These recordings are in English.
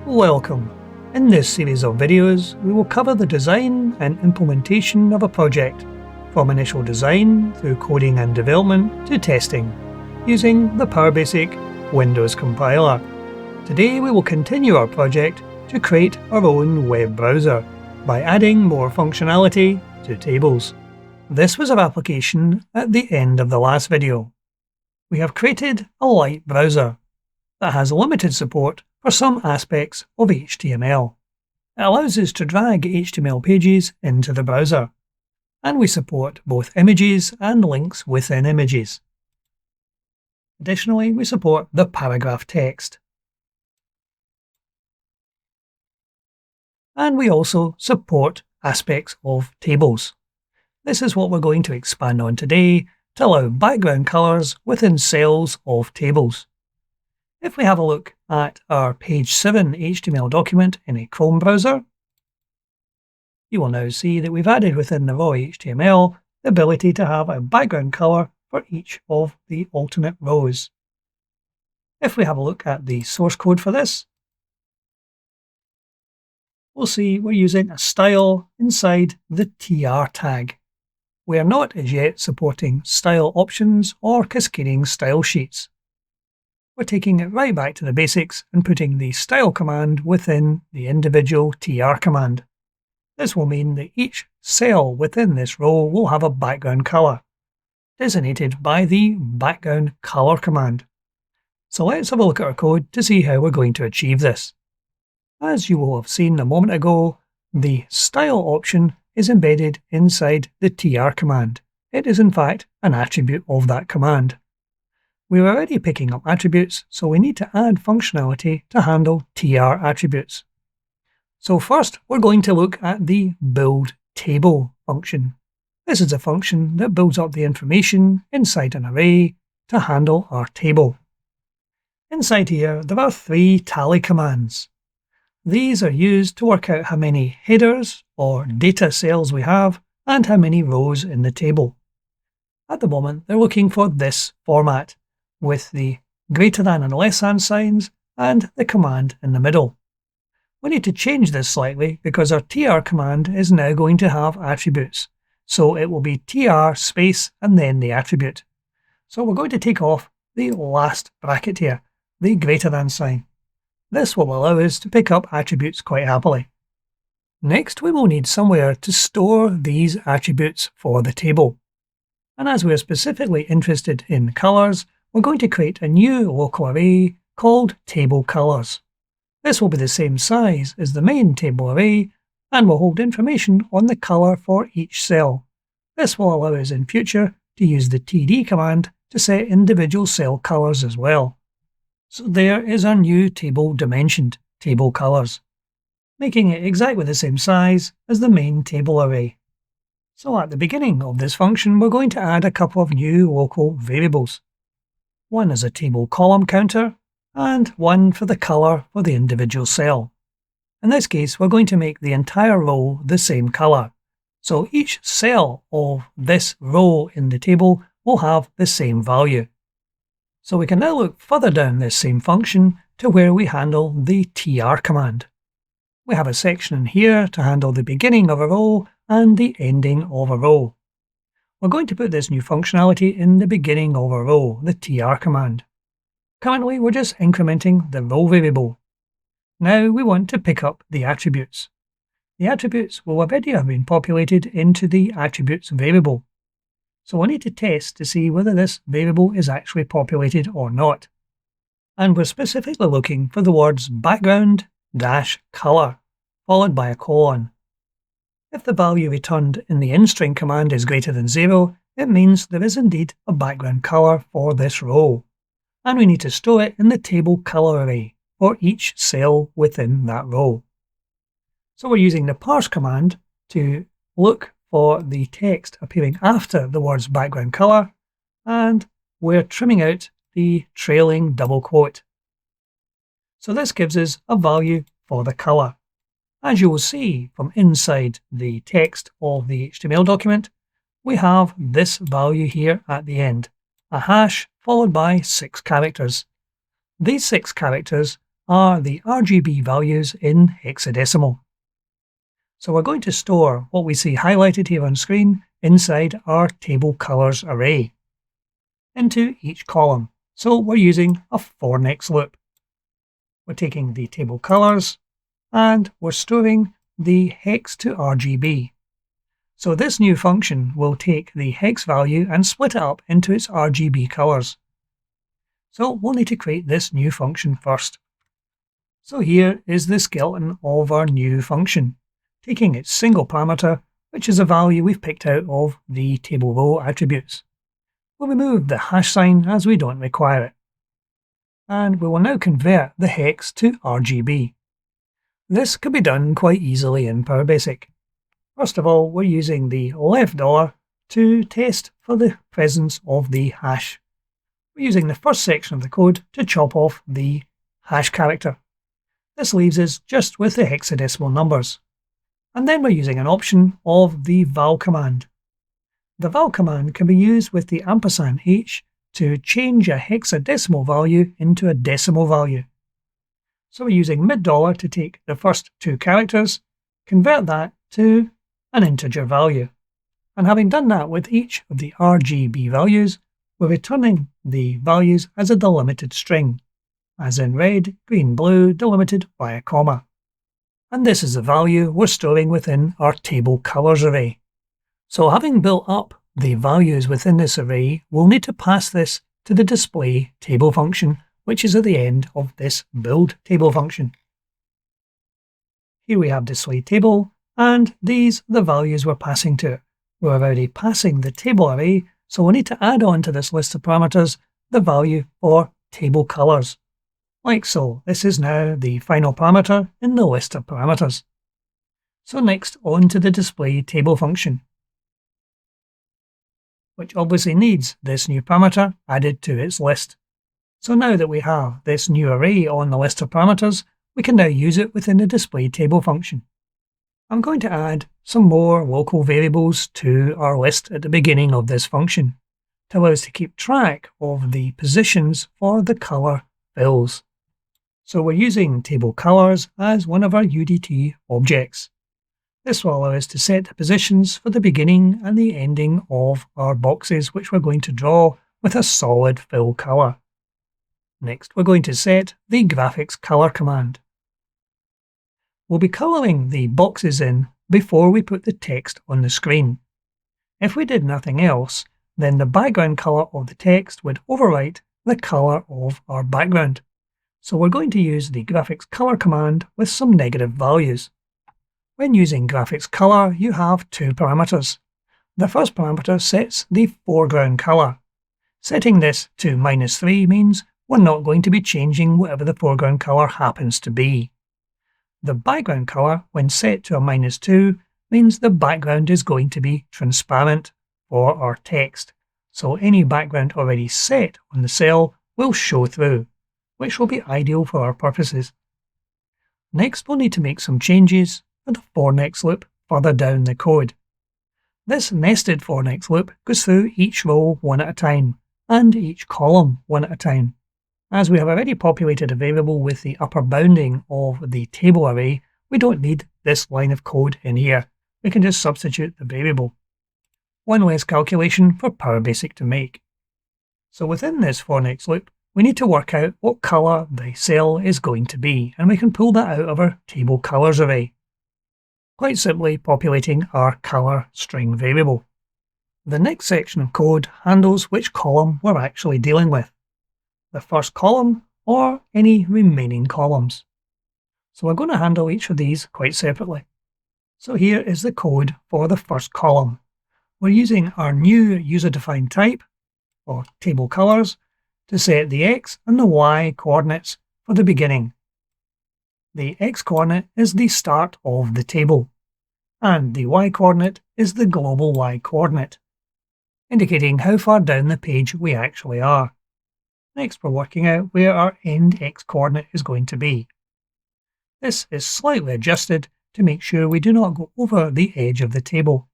Welcome! In this series of videos, we will cover the design and implementation of a project, from initial design through coding and development to testing, using the PowerBasic Windows compiler. Today we will continue our project to create our own web browser by adding more functionality to tables. This was our application at the end of the last video. We have created a Lite browser that has limited support for some aspects of HTML. It allows us to drag HTML pages into the browser, and we support both images and links within images. Additionally, we support the paragraph text. And we also support aspects of tables. This is what we're going to expand on today to allow background colors within cells of tables. If we have a look at our page 7 HTML document in a Chrome browser, you will now see that we've added within the raw HTML the ability to have a background color for each of the alternate rows. If we have a look at the source code for this, we'll see we're using a style inside the TR tag. We are not as yet supporting style options or cascading style sheets. We're taking it right back to the basics and putting the style command within the individual TR command. This will mean that each cell within this row will have a background color, designated by the background color command. So let's have a look at our code to see how we're going to achieve this. As you will have seen a moment ago, the style option is embedded inside the TR command. It is in fact an attribute of that command. We're already picking up attributes, so we need to add functionality to handle TR attributes. So first, we're going to look at the build table function. This is a function that builds up the information inside an array to handle our table. Inside here, there are 3 tally commands. These are used to work out how many headers or data cells we have and how many rows in the table. At the moment, they're looking for this format, with the greater than and less than signs and the command in the middle. We need to change this slightly because our TR command is now going to have attributes. So it will be TR space and then the attribute. So we're going to take off the last bracket here, the greater than sign. This will allow us to pick up attributes quite happily. Next, we will need somewhere to store these attributes for the table. And as we are specifically interested in colors, we're going to create a new local array called table colors. This will be the same size as the main table array and will hold information on the color for each cell. This will allow us in future to use the td command to set individual cell colors as well. So there is our new table dimensioned table colors, making it exactly the same size as the main table array. So at the beginning of this function, we're going to add a couple of new local variables. One is a table column counter, and one for the color for the individual cell. In this case, we're going to make the entire row the same color. So each cell of this row in the table will have the same value. So we can now look further down this same function to where we handle the TR command. We have a section in here to handle the beginning of a row and the ending of a row. We're going to put this new functionality in the beginning of a row, the TR command. Currently, we're just incrementing the row variable. Now we want to pick up the attributes. The attributes will already have been populated into the attributes variable. So we need to test to see whether this variable is actually populated or not. And we're specifically looking for the words background-color, followed by a colon. If the value returned in the inString command is greater than 0, it means there is indeed a background color for this row. And we need to store it in the table color array for each cell within that row. So we're using the parse command to look for the text appearing after the words background color, and we're trimming out the trailing double quote. So this gives us a value for the color. As you will see from inside the text of the HTML document, we have this value here at the end, a hash followed by 6 characters. These 6 characters are the RGB values in hexadecimal. So we're going to store what we see highlighted here on screen inside our table colors array into each column. So we're using a for next loop. We're taking the table colors and we're storing the hex to RGB. So this new function will take the hex value and split it up into its RGB colors. So we'll need to create this new function first. So here is the skeleton of our new function, taking its single parameter, which is a value we've picked out of the table row attributes. We'll remove the hash sign as we don't require it. And we will now convert the hex to RGB. This could be done quite easily in PowerBasic. First of all, we're using the left dollar to test for the presence of the hash. We're using the first section of the code to chop off the hash character. This leaves us just with the hexadecimal numbers. And then we're using an option of the val command. The val command can be used with the &h to change a hexadecimal value into a decimal value. So we're using mid-dollar to take the first two characters, convert that to an integer value. And having done that with each of the RGB values, we're returning the values as a delimited string, as in red, green, blue, delimited by a comma. And this is the value we're storing within our table colors array. So having built up the values within this array, we'll need to pass this to the display table function, which is at the end of this build table function. Here we have display table, and these are the values we're passing to it. We're already passing the table array, so we'll need to add on to this list of parameters the value for table colors. Like so, this is now the final parameter in the list of parameters. So next, on to the display table function, which obviously needs this new parameter added to its list. So now that we have this new array on the list of parameters, we can now use it within the display table function. I'm going to add some more local variables to our list at the beginning of this function to allow us to keep track of the positions for the color fills. So we're using table colors as one of our UDT objects. This will allow us to set the positions for the beginning and the ending of our boxes, which we're going to draw with a solid fill color. Next, we're going to set the graphics color command. We'll be coloring the boxes in before we put the text on the screen. If we did nothing else, then the background color of the text would overwrite the color of our background. So we're going to use the graphics color command with some negative values. When using graphics color, you have two parameters. The first parameter sets the foreground color. Setting this to -3 means we're not going to be changing whatever the foreground color happens to be. The background color, when set to a -2, means the background is going to be transparent for our text. So any background already set on the cell will show through, which will be ideal for our purposes. Next, we'll need to make some changes for the for next loop further down the code. This nested for next loop goes through each row one at a time, and each column one at a time. As we have already populated a variable with the upper bounding of the table array, we don't need this line of code in here. We can just substitute the variable. One less calculation for PowerBasic to make. So within this for next loop, we need to work out what color the cell is going to be, and we can pull that out of our table colors array. Quite simply populating our color string variable. The next section of code handles which column we're actually dealing with, the first column or any remaining columns. So we're going to handle each of these quite separately. So here is the code for the first column. We're using our new user-defined type, or table colors, to set the X and the Y coordinates for the beginning. The X coordinate is the start of the table, and the Y coordinate is the global Y coordinate, indicating how far down the page we actually are. Next, we're working out where our end X coordinate is going to be. This is slightly adjusted to make sure we do not go over the edge of the table,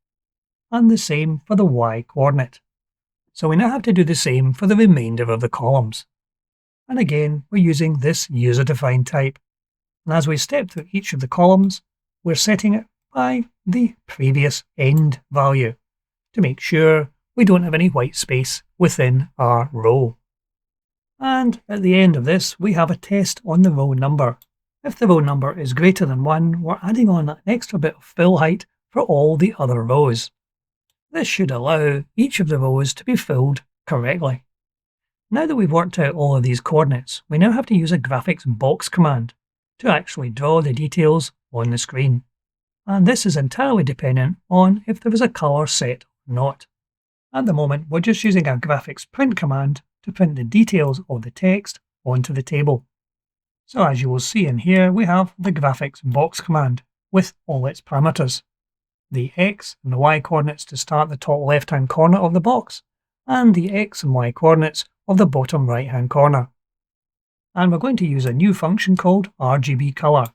and the same for the Y coordinate. So we now have to do the same for the remainder of the columns. And again, we're using this user-defined type. And as we step through each of the columns, we're setting it by the previous end value to make sure we don't have any white space within our row. And at the end of this, we have a test on the row number. If the row number is greater than 1, we're adding on an extra bit of fill height for all the other rows. This should allow each of the rows to be filled correctly. Now that we've worked out all of these coordinates, we now have to use a graphics box command to actually draw the details on the screen. And this is entirely dependent on if there is a colour set or not. At the moment, we're just using our graphics print command to print the details of the text onto the table. So as you will see in here, we have the graphics box command with all its parameters. The X and the Y coordinates to start the top left-hand corner of the box, and the X and Y coordinates of the bottom right-hand corner. And we're going to use a new function called RGB color.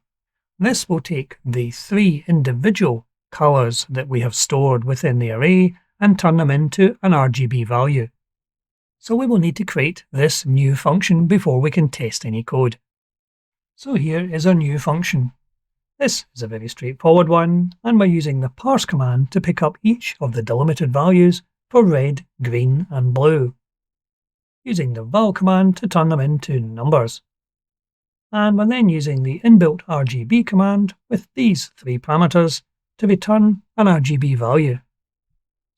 This will take the 3 individual colors that we have stored within the array and turn them into an RGB value. So we will need to create this new function before we can test any code. So here is our new function. This is a very straightforward one, and we're using the parse command to pick up each of the delimited values for red, green and blue, using the val command to turn them into numbers. And we're then using the inbuilt RGB command with these 3 parameters to return an RGB value.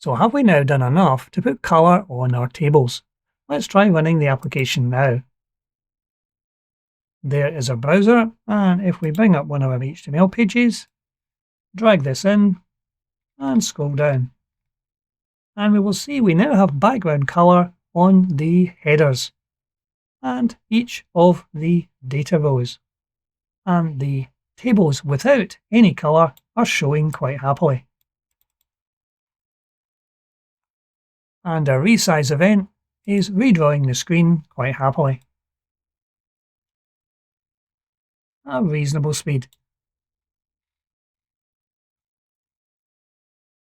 So have we now done enough to put colour on our tables? Let's try running the application now. There is our browser, and if we bring up one of our HTML pages, drag this in and scroll down, and we will see we now have background colour on the headers and each of the data rows, and the tables without any colour are showing quite happily. And our resize event is redrawing the screen quite happily. A reasonable speed.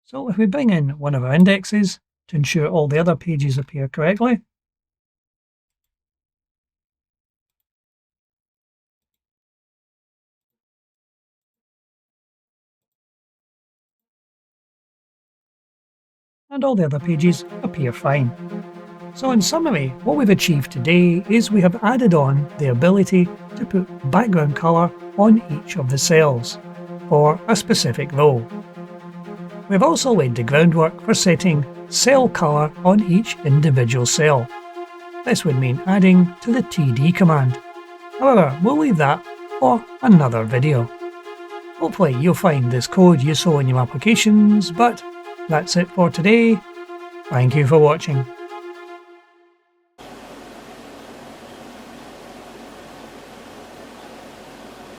So if we bring in one of our indexes to ensure all the other pages appear correctly, and all the other pages appear fine. So in summary, what we've achieved today is we have added on the ability to put background colour on each of the cells for a specific row. We've also laid the groundwork for setting cell colour on each individual cell. This would mean adding to the td command. However, we'll leave that for another video. Hopefully you'll find this code useful in your applications, but that's it for today. Thank you for watching.